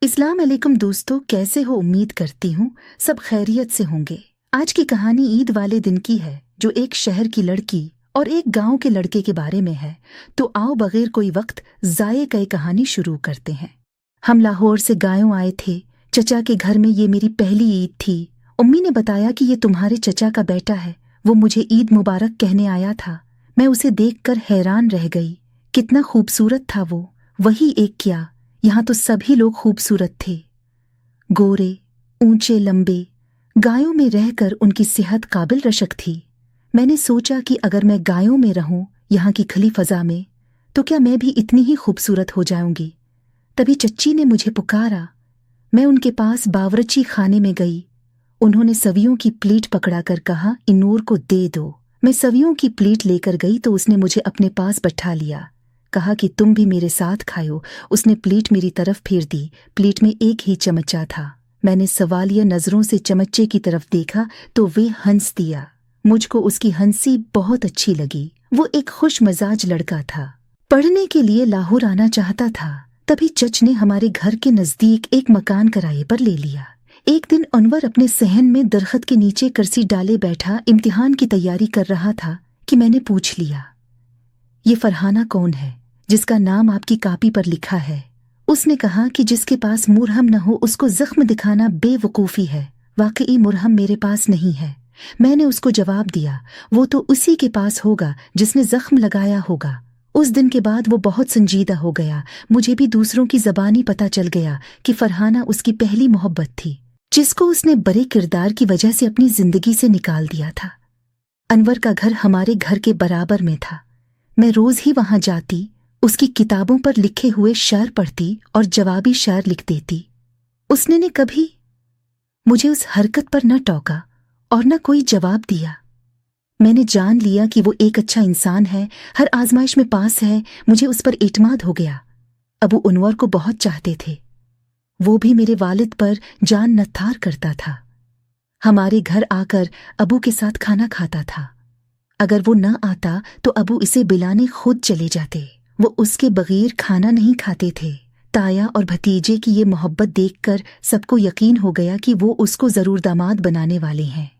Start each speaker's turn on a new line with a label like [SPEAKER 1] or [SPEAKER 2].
[SPEAKER 1] अस्सलाम वालेकुम दोस्तों, कैसे हो? उम्मीद करती हूँ सब खैरियत से होंगे। आज की कहानी ईद वाले दिन की है, जो एक शहर की लड़की और एक गांव के लड़के के बारे में है। तो आओ बगैर कोई वक्त जाये कई कहानी शुरू करते हैं। हम लाहौर से गायों आए थे। चचा के घर में ये मेरी पहली ईद थी। उम्मी ने बताया कि ये तुम्हारे चचा का बेटा है। वो मुझे ईद मुबारक कहने आया था। मैं उसे देखकर हैरान रह गई। कितना खूबसूरत था वो। वही एक क्या, यहाँ तो सभी लोग खूबसूरत थे। गोरे, ऊंचे, लंबे। गायों में रहकर उनकी सेहत काबिल रशक थी। मैंने सोचा कि अगर मैं गायों में रहूं, यहाँ की खुली फजा में, तो क्या मैं भी इतनी ही खूबसूरत हो जाऊंगी। तभी चच्ची ने मुझे पुकारा। मैं उनके पास बावर्ची खाने में गई। उन्होंने सवियों की प्लेट पकड़ाकर कहा, इनूर को दे दो। मैं सवियों की प्लेट लेकर गई तो उसने मुझे अपने पास बैठा लिया। कहा कि तुम भी मेरे साथ खाओ। उसने प्लेट मेरी तरफ फेर दी। प्लेट में एक ही चमचा था। मैंने सवालिया नजरों से चमचे की तरफ देखा तो वे हंस दिया। मुझको उसकी हंसी बहुत अच्छी लगी। वो एक खुश मजाज लड़का था। पढ़ने के लिए लाहौर आना चाहता था। तभी चच ने हमारे घर के नजदीक एक मकान किराए पर ले लिया। एक दिन अनवर अपने सहन में दरख्त के नीचे कुर्सी डाले बैठा इम्तिहान की तैयारी कर रहा था कि मैंने पूछ लिया, ये फरहाना कौन है जिसका नाम आपकी कापी पर लिखा है? उसने कहा कि जिसके पास मुरहम न हो उसको जख्म दिखाना बेवकूफ़ी है। वाकई मुरहम मेरे पास नहीं है। मैंने उसको जवाब दिया, वो तो उसी के पास होगा जिसने जख्म लगाया होगा। उस दिन के बाद वो बहुत संजीदा हो गया। मुझे भी दूसरों की ज़बानी पता चल गया कि फरहाना उसकी पहली मोहब्बत थी, जिसको उसने बड़े किरदार की वजह से अपनी जिंदगी से निकाल दिया था। अनवर का घर हमारे घर के बराबर में था। मैं रोज ही वहां जाती, उसकी किताबों पर लिखे हुए शेर पढ़ती और जवाबी शेर लिख देती। उसने ने कभी मुझे उस हरकत पर न टोका और न कोई जवाब दिया। मैंने जान लिया कि वो एक अच्छा इंसान है, हर आजमाइश में पास है। मुझे उस पर इत्मीनान हो गया। अबू अनवर को बहुत चाहते थे। वो भी मेरे वालिद पर जान नथार करता था। हमारे घर आकर अबू के साथ खाना खाता था। अगर वो न आता तो अबू इसे बुलाने खुद चले जाते। वो उसके बगैर खाना नहीं खाते थे। ताया और भतीजे की ये मोहब्बत देखकर सबको यकीन हो गया कि वो उसको जरूर दामाद बनाने वाले हैं।